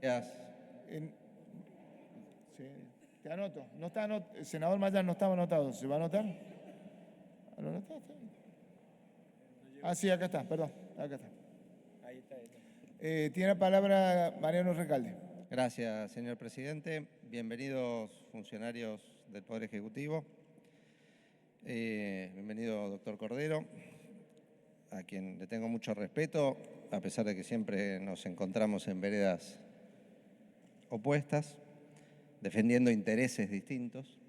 Gracias. En- sí, te anoto. No está el senador Mayán no estaba anotado. ¿Se va a anotar? ¿Lo anotaste? Ah, sí, acá está, perdón. Acá está. Ahí está. Tiene la palabra Mariano Recalde. Gracias, señor presidente. Bienvenidos funcionarios del Poder Ejecutivo. Bienvenido, doctor Cordero, a quien le tengo mucho respeto, a pesar de que siempre nos encontramos en veredas opuestas, defendiendo intereses distintos.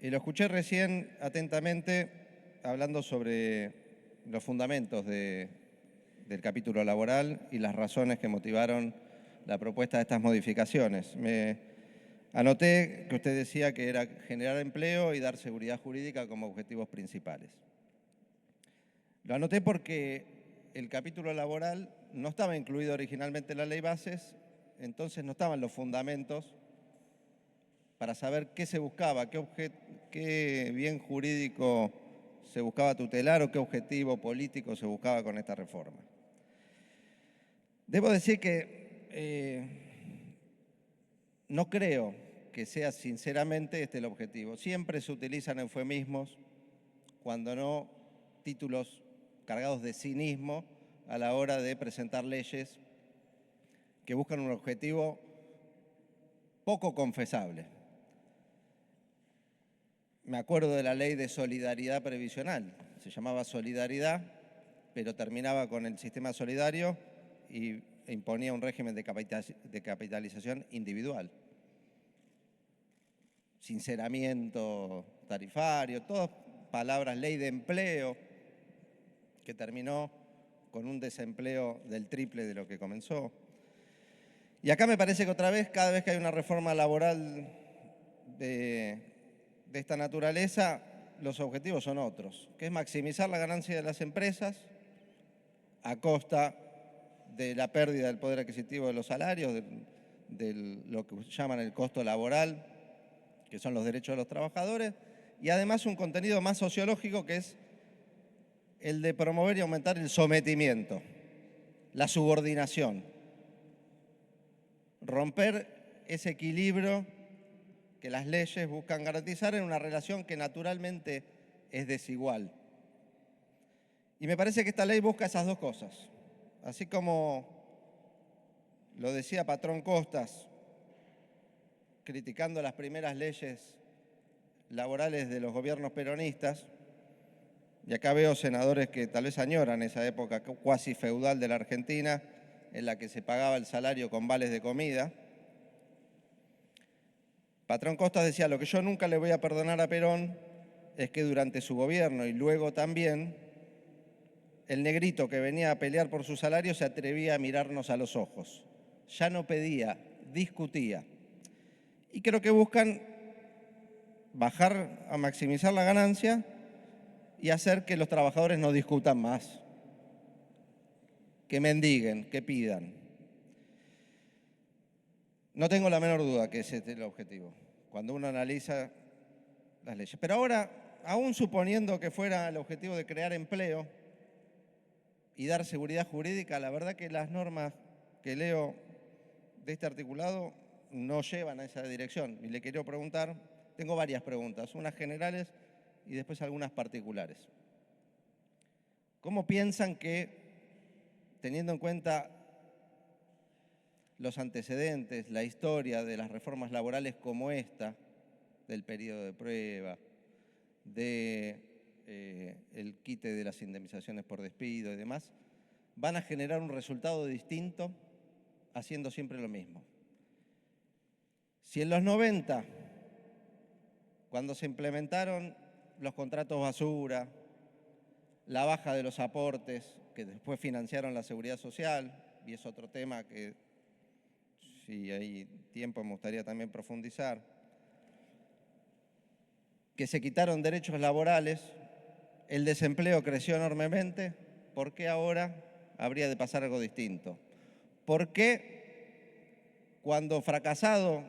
Y lo escuché recién atentamente hablando sobre los fundamentos del capítulo laboral y las razones que motivaron la propuesta de estas modificaciones. Me anoté que usted decía que era generar empleo y dar seguridad jurídica como objetivos principales. Lo anoté porque el capítulo laboral no estaba incluido originalmente en la ley bases, entonces no estaban los fundamentos para saber qué se buscaba, qué bien jurídico se buscaba tutelar o qué objetivo político se buscaba con esta reforma. Debo decir que no creo que sea sinceramente este el objetivo. Siempre se utilizan eufemismos, cuando no títulos cargados de cinismo a la hora de presentar leyes que buscan un objetivo poco confesable. Me acuerdo de la ley de solidaridad previsional. Se llamaba solidaridad, pero terminaba con el sistema solidario e imponía un régimen de capitalización individual. Sinceramiento tarifario, todas palabras, ley de empleo, que terminó con un desempleo del triple de lo que comenzó. Y acá me parece que otra vez, cada vez que hay una reforma laboral de esta naturaleza, los objetivos son otros, que es maximizar la ganancia de las empresas a costa de la pérdida del poder adquisitivo de los salarios, de lo que llaman el costo laboral, que son los derechos de los trabajadores, y además un contenido más sociológico que es el de promover y aumentar el sometimiento, la subordinación, romper ese equilibrio que las leyes buscan garantizar en una relación que naturalmente es desigual. Y me parece que esta ley busca esas dos cosas. Así como lo decía Patrón Costas, criticando las primeras leyes laborales de los gobiernos peronistas, y acá veo senadores que tal vez añoran esa época cuasi feudal de la Argentina, en la que se pagaba el salario con vales de comida. Patrón Costas decía, lo que yo nunca le voy a perdonar a Perón es que durante su gobierno y luego también, el negrito que venía a pelear por su salario se atrevía a mirarnos a los ojos. Ya no pedía, discutía. Y creo que buscan bajar a maximizar la ganancia y hacer que los trabajadores no discutan más, que mendiguen, que pidan. No tengo la menor duda que ese es el objetivo, cuando uno analiza las leyes. Pero ahora, aún suponiendo que fuera el objetivo de crear empleo y dar seguridad jurídica, la verdad que las normas que leo de este articulado no llevan a esa dirección. Y le quiero preguntar, tengo varias preguntas, unas generales y después algunas particulares. ¿Cómo piensan que, teniendo en cuenta los antecedentes, la historia de las reformas laborales como esta, del periodo de prueba, del quite de las indemnizaciones por despido y demás, van a generar un resultado distinto haciendo siempre lo mismo? Si en los 90, cuando se implementaron los contratos basura, la baja de los aportes, que después financiaron la seguridad social, y es otro tema que, si hay tiempo, me gustaría también profundizar, que se quitaron derechos laborales, el desempleo creció enormemente, ¿por qué ahora habría de pasar algo distinto? ¿Por qué cuando fracasado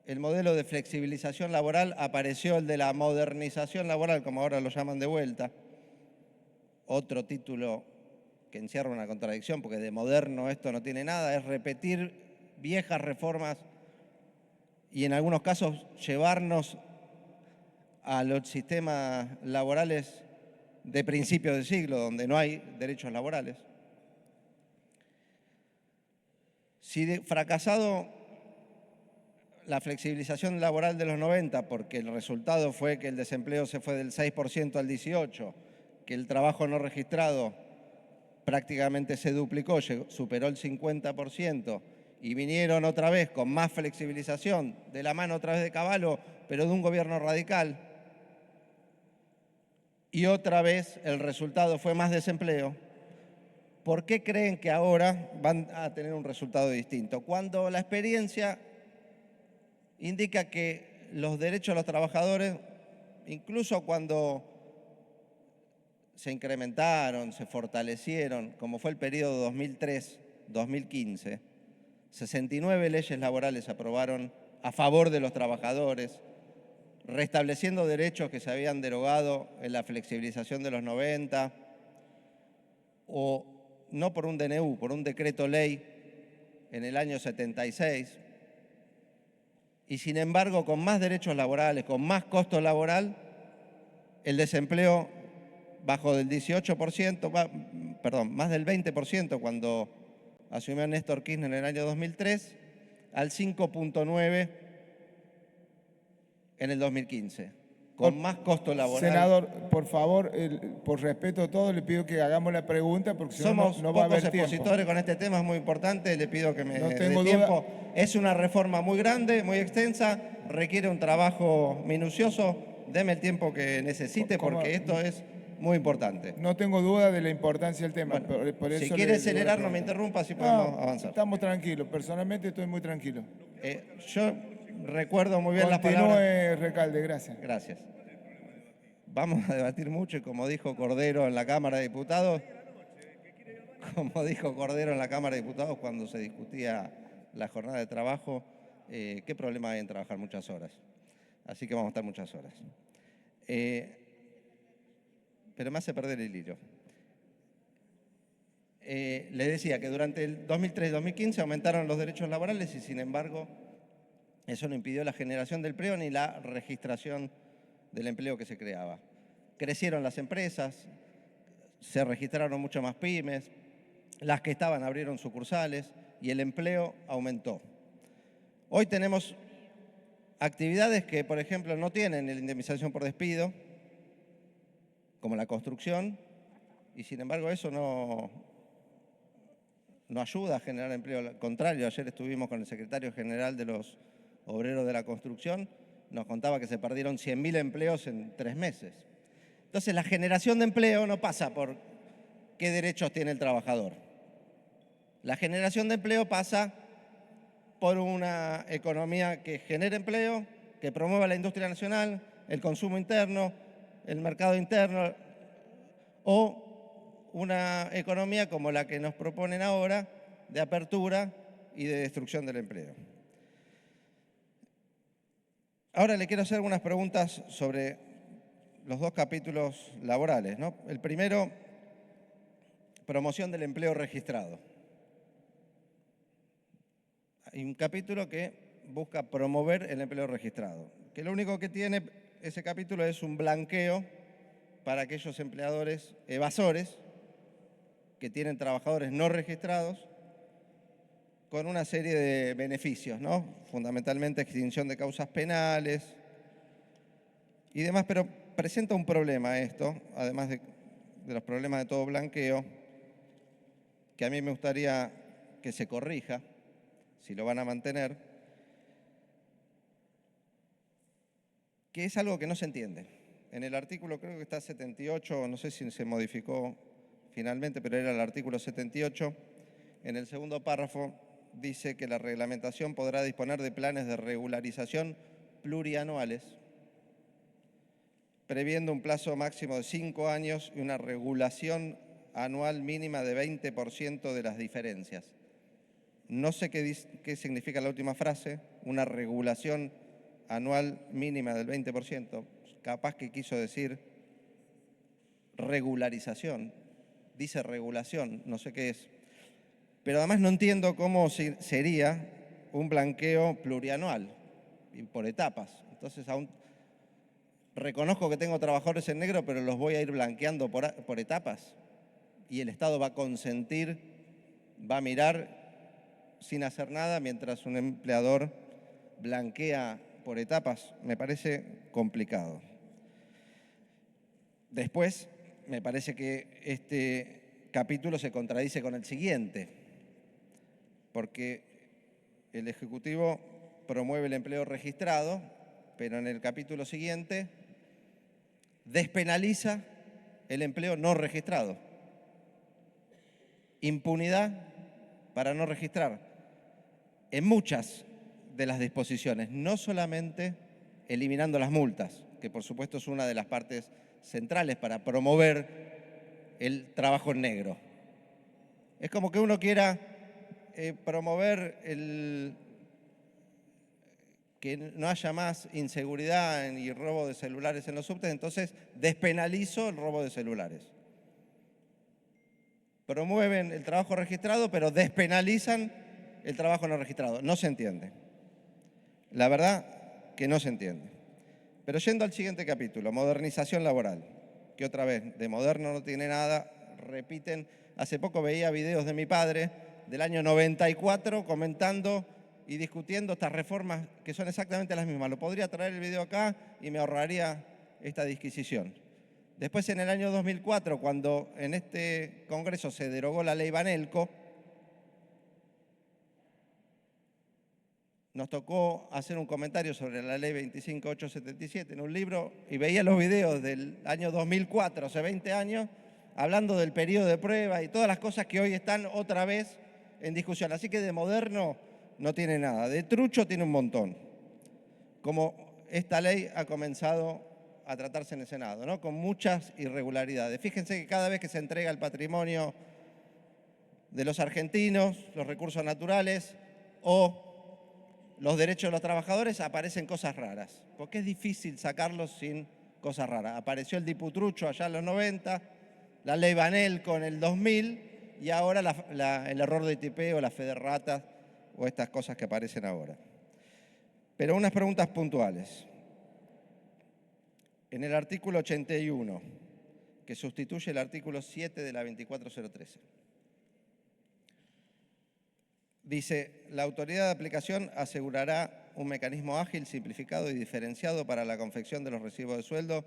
el modelo de flexibilización laboral apareció el de la modernización laboral, como ahora lo llaman de vuelta, otro título que encierra una contradicción, porque de moderno esto no tiene nada, es repetir viejas reformas y en algunos casos llevarnos a los sistemas laborales de principios de siglo, donde no hay derechos laborales. Si fracasado la flexibilización laboral de los 90, porque el resultado fue que el desempleo se fue del 6% al 18%, que el trabajo no registrado prácticamente se duplicó, superó el 50%, y vinieron otra vez con más flexibilización, de la mano otra vez de Cavallo, pero de un gobierno radical, y otra vez el resultado fue más desempleo. ¿Por qué creen que ahora van a tener un resultado distinto? Cuando la experiencia indica que los derechos de los trabajadores, incluso cuando se incrementaron, se fortalecieron, como fue el periodo 2003-2015, 69 leyes laborales se aprobaron a favor de los trabajadores, restableciendo derechos que se habían derogado en la flexibilización de los 90, o no por un DNU, por un decreto ley en el año 76, y sin embargo con más derechos laborales, con más costo laboral, el desempleo bajó del 18%, más del 20% cuando asumió Néstor Kirchner en el año 2003, al 5,9% en el 2015, con más costo laboral. Senador, por favor, por respeto a todos, le pido que hagamos la pregunta porque si Somos no va a pocos haber tiempo. expositores con este tema, es muy importante, le pido que me No dé tengo tiempo. duda. Es una reforma muy grande, muy extensa, requiere un trabajo minucioso. Deme el tiempo que necesite porque esto es muy importante. No tengo duda de la importancia del tema. Bueno, por eso si quiere le digo la acelerar, no me pregunta. interrumpa, así podemos No, avanzar. estamos tranquilos. Personalmente estoy muy tranquilo. Yo recuerdo muy bien las palabras. Continúe, Recalde, gracias. Gracias. Vamos a debatir mucho y como dijo Cordero en la Cámara de Diputados, cuando se discutía la jornada de trabajo, ¿qué problema hay en trabajar muchas horas? Así que vamos a estar muchas horas. Pero me hace perder el hilo. Le decía que durante el 2003 y 2015 aumentaron los derechos laborales y sin embargo eso no impidió la generación del empleo ni la registración del empleo que se creaba. Crecieron las empresas, se registraron mucho más pymes, las que estaban abrieron sucursales y el empleo aumentó. Hoy tenemos actividades que, por ejemplo, no tienen la indemnización por despido, como la construcción, y sin embargo eso no ayuda a generar empleo. Al contrario, ayer estuvimos con el secretario general de los obreros de la construcción, nos contaba que se perdieron 100.000 empleos en 3 meses. Entonces, la generación de empleo no pasa por qué derechos tiene el trabajador. La generación de empleo pasa por una economía que genere empleo, que promueva la industria nacional, el consumo interno, el mercado interno, o una economía como la que nos proponen ahora, de apertura y de destrucción del empleo. Ahora le quiero hacer algunas preguntas sobre los dos capítulos laborales, ¿no? El primero, promoción del empleo registrado. Hay un capítulo que busca promover el empleo registrado, que lo único que tiene ese capítulo es un blanqueo para aquellos empleadores evasores que tienen trabajadores no registrados con una serie de beneficios, ¿no? Fundamentalmente extinción de causas penales y demás, pero presenta un problema esto, además de los problemas de todo blanqueo, que a mí me gustaría que se corrija, si lo van a mantener, que es algo que no se entiende. En el artículo, creo que está 78, no sé si se modificó finalmente, pero era el artículo 78, en el segundo párrafo dice que la reglamentación podrá disponer de planes de regularización plurianuales, previendo un plazo máximo de 5 años y una regulación anual mínima de 20% de las diferencias. No sé qué significa la última frase, una regulación anual mínima del 20%. Capaz que quiso decir regularización, dice regulación, no sé qué es. Pero además no entiendo cómo sería un blanqueo plurianual y por etapas. Entonces aún reconozco que tengo trabajadores en negro, pero los voy a ir blanqueando por etapas. Y el Estado va a consentir, va a mirar sin hacer nada mientras un empleador blanquea por etapas. Me parece complicado. Después, me parece que este capítulo se contradice con el siguiente, porque el Ejecutivo promueve el empleo registrado, pero en el capítulo siguiente despenaliza el empleo no registrado. Impunidad para no registrar en muchas de las disposiciones, no solamente eliminando las multas, que por supuesto es una de las partes centrales para promover el trabajo en negro. Es como que uno quiera promover que no haya más inseguridad y robo de celulares en los subtes, entonces despenalizo el robo de celulares. Promueven el trabajo registrado, pero despenalizan el trabajo no registrado. No se entiende. La verdad que no se entiende. Pero yendo al siguiente capítulo, modernización laboral, que otra vez de moderno no tiene nada, repiten. Hace poco veía videos de mi padre del año 94 comentando y discutiendo estas reformas que son exactamente las mismas. Lo podría traer el video acá y me ahorraría esta disquisición. Después, en el año 2004, cuando en este Congreso se derogó la ley Banelco, nos tocó hacer un comentario sobre la ley 25877 en un libro y veía los videos del año 2004, hace 20 años, hablando del periodo de prueba y todas las cosas que hoy están otra vez en discusión. Así que de moderno no tiene nada, de trucho tiene un montón. Como esta ley ha comenzado a tratarse en el Senado, ¿no? Con muchas irregularidades. Fíjense que cada vez que se entrega el patrimonio de los argentinos, los recursos naturales o los derechos de los trabajadores, aparecen cosas raras, porque es difícil sacarlos sin cosas raras. Apareció el diputrucho allá en los 90, la ley Banelco en el 2000 y ahora el error de tipeo, la fe de ratas o estas cosas que aparecen ahora. Pero unas preguntas puntuales. En el artículo 81, que sustituye el artículo 7 de la 24013, dice, la autoridad de aplicación asegurará un mecanismo ágil, simplificado y diferenciado para la confección de los recibos de sueldo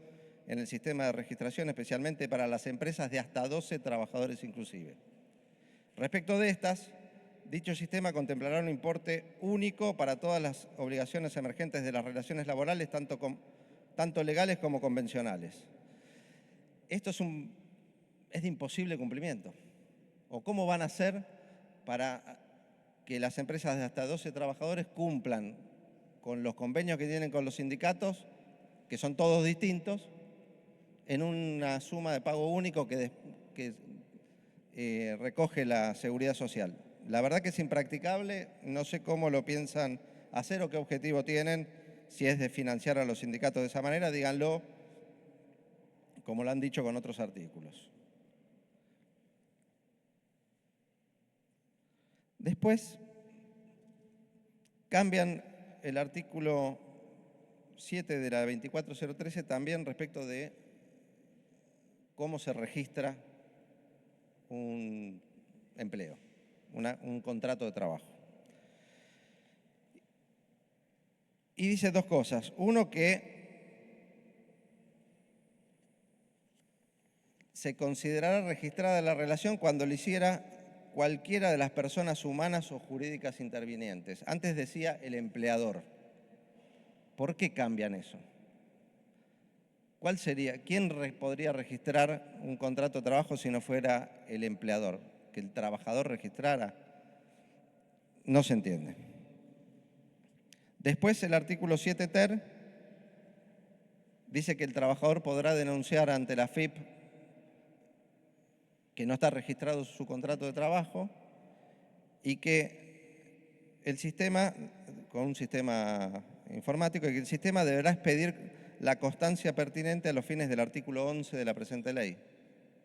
en el sistema de registración, especialmente para las empresas de hasta 12 trabajadores inclusive. Respecto de estas, dicho sistema contemplará un importe único para todas las obligaciones emergentes de las relaciones laborales, tanto legales como convencionales. Esto es de imposible cumplimiento. ¿O cómo van a hacer para que las empresas de hasta 12 trabajadores cumplan con los convenios que tienen con los sindicatos, que son todos distintos, en una suma de pago único que recoge la seguridad social? La verdad que es impracticable, no sé cómo lo piensan hacer o qué objetivo tienen, si es de financiar a los sindicatos de esa manera, díganlo, como lo han dicho con otros artículos. Después, cambian el artículo 7 de la 24013 también respecto de cómo se registra un empleo, un contrato de trabajo. Y dice dos cosas. Uno, que se considerará registrada la relación cuando lo hiciera cualquiera de las personas humanas o jurídicas intervinientes. Antes decía el empleador. ¿Por qué cambian eso? ¿Cuál sería? ¿Quién podría registrar un contrato de trabajo si no fuera el empleador? ¿Que el trabajador registrara? No se entiende. Después el artículo 7 ter dice que el trabajador podrá denunciar ante la AFIP que no está registrado su contrato de trabajo y que el sistema, con un sistema informático, y que el sistema deberá expedir la constancia pertinente a los fines del artículo 11 de la presente ley.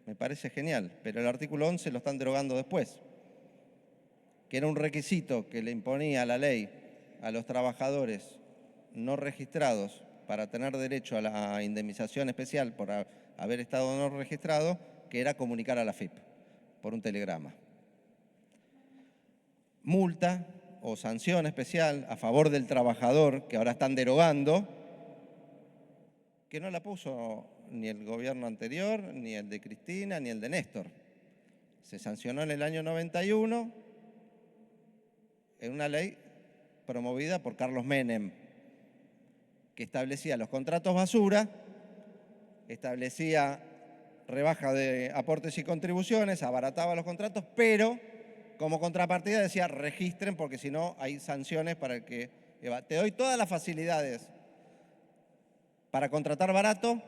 me parece genial, pero el artículo 11 lo están derogando después, que era un requisito que le imponía la ley a los trabajadores no registrados para tener derecho a la indemnización especial por haber estado no registrado, que era comunicar a la AFIP por un telegrama. Multa o sanción especial a favor del trabajador, que ahora están derogando, que no la puso ni el gobierno anterior, ni el de Cristina, ni el de Néstor. Se sancionó en el año 91 en una ley promovida por Carlos Menem, que establecía los contratos basura, establecía rebaja de aportes y contribuciones, abarataba los contratos, pero como contrapartida decía registren porque si no hay sanciones para el que te doy todas las facilidades para contratar barato,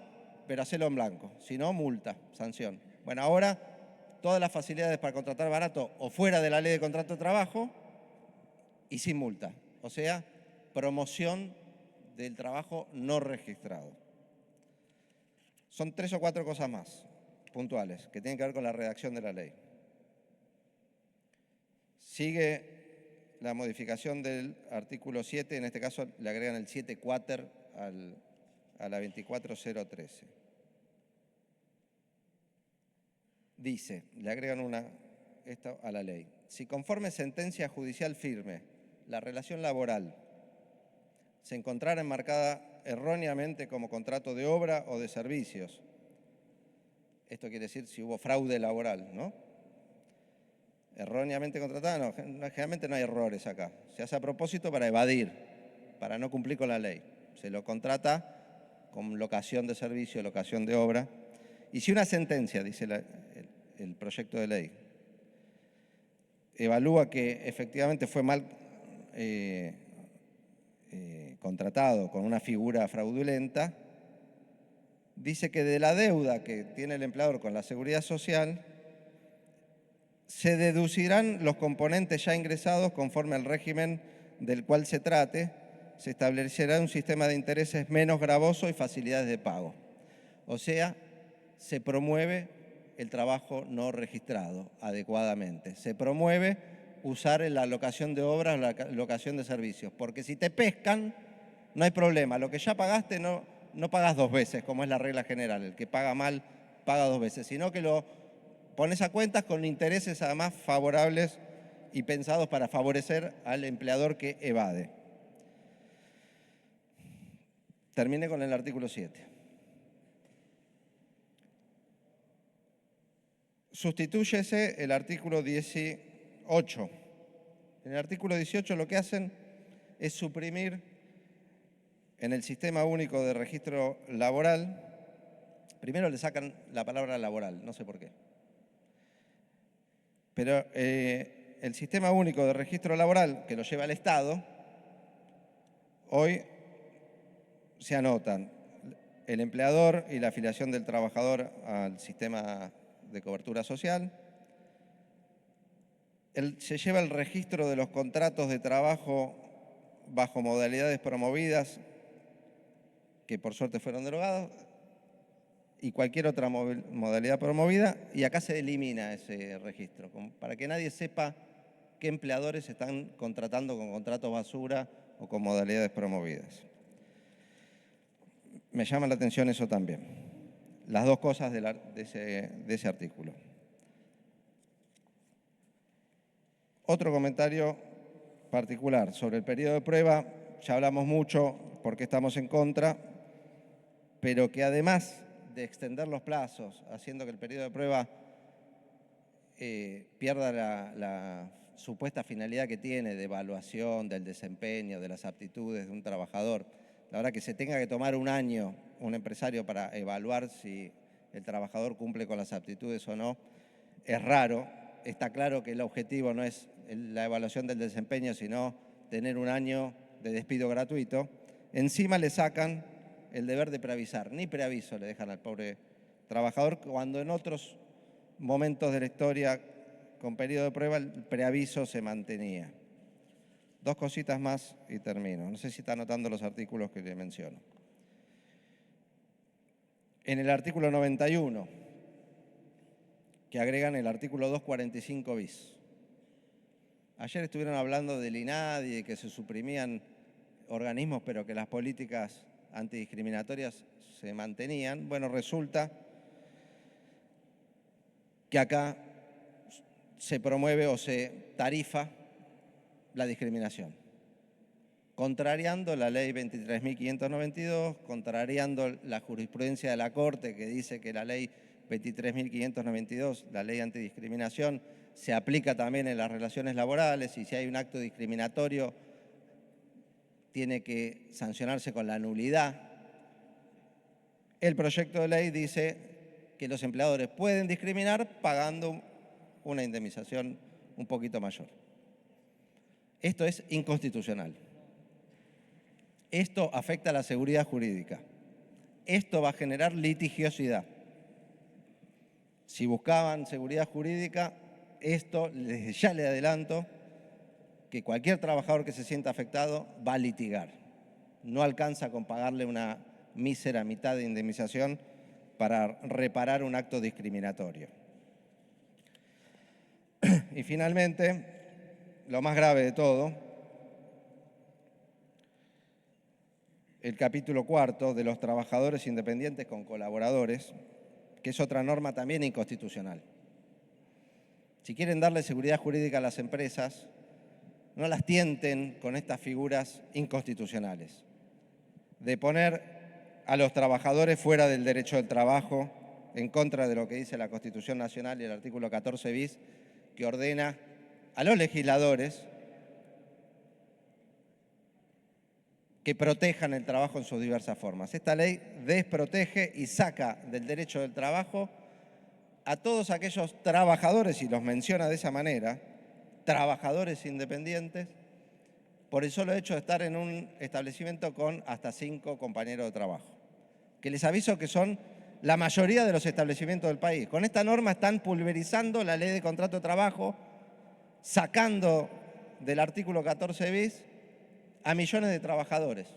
pero hacelo en blanco, si no multa, sanción. Bueno, ahora todas las facilidades para contratar barato o fuera de la ley de contrato de trabajo y sin multa, o sea, promoción del trabajo no registrado. Son 3 o 4 cosas más puntuales que tienen que ver con la redacción de la ley. Sigue la modificación del artículo 7, en este caso le agregan el 7 quater a la 24013. Dice, le agregan esto a la ley. Si conforme sentencia judicial firme, la relación laboral se encontrara enmarcada erróneamente como contrato de obra o de servicios. Esto quiere decir si hubo fraude laboral, ¿no? Erróneamente contratada, no, generalmente no hay errores acá. Se hace a propósito para evadir, para no cumplir con la ley. Se lo contrata con locación de servicio, locación de obra. Y si una sentencia, dice el proyecto de ley, evalúa que efectivamente fue mal contratado con una figura fraudulenta, dice que de la deuda que tiene el empleador con la Seguridad Social se deducirán los componentes ya ingresados conforme al régimen del cual se trate, se establecerá un sistema de intereses menos gravoso y facilidades de pago. O sea, se promueve el trabajo no registrado adecuadamente. Se promueve usar la locación de obras, la locación de servicios, porque si te pescan, no hay problema. Lo que ya pagaste no pagas 2 veces, como es la regla general. El que paga mal paga 2 veces, sino que lo pones a cuentas con intereses además favorables y pensados para favorecer al empleador que evade. Terminé con el artículo 7. Sustitúyese el artículo 18. En el artículo 18 lo que hacen es suprimir en el Sistema Único de Registro Laboral, primero le sacan la palabra laboral, no sé por qué. Pero el Sistema Único de Registro Laboral, que lo lleva el Estado, hoy se anotan el empleador y la afiliación del trabajador al sistema de cobertura social. Se lleva el registro de los contratos de trabajo bajo modalidades promovidas, que por suerte fueron derogados, y cualquier otra modalidad promovida, y acá se elimina ese registro, para que nadie sepa qué empleadores están contratando con contratos basura o con modalidades promovidas. Me llama la atención eso también, las dos cosas de ese artículo. Otro comentario particular sobre el periodo de prueba, ya hablamos mucho porque estamos en contra, pero que además de extender los plazos, haciendo que el periodo de prueba pierda la supuesta finalidad que tiene de evaluación del desempeño, de las aptitudes de un trabajador, la verdad que se tenga que tomar un año un empresario para evaluar si el trabajador cumple con las aptitudes o no, es raro. Está claro que el objetivo no es la evaluación del desempeño, sino tener un año de despido gratuito. Encima le sacan el deber de preavisar, ni preaviso le dejan al pobre trabajador, cuando en otros momentos de la historia con periodo de prueba el preaviso se mantenía. 2 cositas más y termino. No sé si está anotando los artículos que le menciono. En el artículo 91 que agregan el artículo 245 bis. Ayer estuvieron hablando del INADI, de que se suprimían organismos, pero que las políticas antidiscriminatorias se mantenían. Bueno, resulta que acá se promueve o se tarifa la discriminación, contrariando la ley 23.592, contrariando la jurisprudencia de la Corte que dice que la ley 23.592, la ley antidiscriminación, se aplica también en las relaciones laborales y si hay un acto discriminatorio tiene que sancionarse con la nulidad. El proyecto de ley dice que los empleadores pueden discriminar pagando una indemnización un poquito mayor. Esto es inconstitucional. Esto afecta a la seguridad jurídica. Esto va a generar litigiosidad. Si buscaban seguridad jurídica, esto ya le adelanto que cualquier trabajador que se sienta afectado va a litigar. No alcanza con pagarle una mísera mitad de indemnización para reparar un acto discriminatorio. Y finalmente, lo más grave de todo, el capítulo 4 de los trabajadores independientes con colaboradores, que es otra norma también inconstitucional. Si quieren darle seguridad jurídica a las empresas, no las tienten con estas figuras inconstitucionales, de poner a los trabajadores fuera del derecho del trabajo, en contra de lo que dice la Constitución Nacional y el artículo 14 bis, que ordena a los legisladores que protejan el trabajo en sus diversas formas. Esta ley desprotege y saca del derecho del trabajo a todos aquellos trabajadores, y los menciona de esa manera, trabajadores independientes, por el solo hecho de estar en un establecimiento con hasta 5 compañeros de trabajo, que les aviso que son la mayoría de los establecimientos del país. Con esta norma están pulverizando la ley de contrato de trabajo, sacando del artículo 14 bis a millones de trabajadores,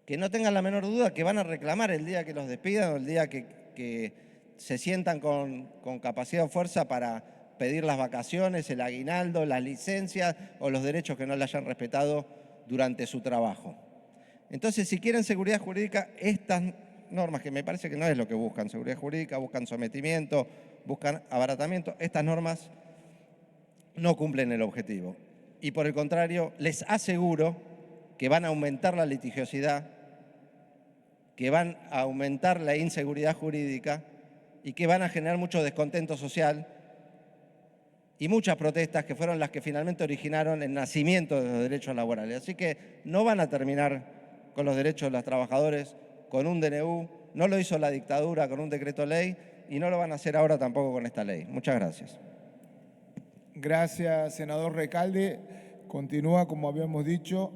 que no tengan la menor duda que van a reclamar el día que los despidan o el día que se sientan con capacidad o fuerza para pedir las vacaciones, el aguinaldo, las licencias o los derechos que no le hayan respetado durante su trabajo. Entonces, si quieren seguridad jurídica, estas normas, que me parece que no es lo que buscan, seguridad jurídica, buscan sometimiento, buscan abaratamiento, estas normas no cumplen el objetivo. Y por el contrario, les aseguro que van a aumentar la litigiosidad, que van a aumentar la inseguridad jurídica y que van a generar mucho descontento social y muchas protestas que fueron las que finalmente originaron el nacimiento de los derechos laborales. Así que no van a terminar con los derechos de los trabajadores con un DNU, no lo hizo la dictadura con un decreto ley y no lo van a hacer ahora tampoco con esta ley. Muchas gracias. Gracias, senador Recalde. Continúa, como habíamos dicho,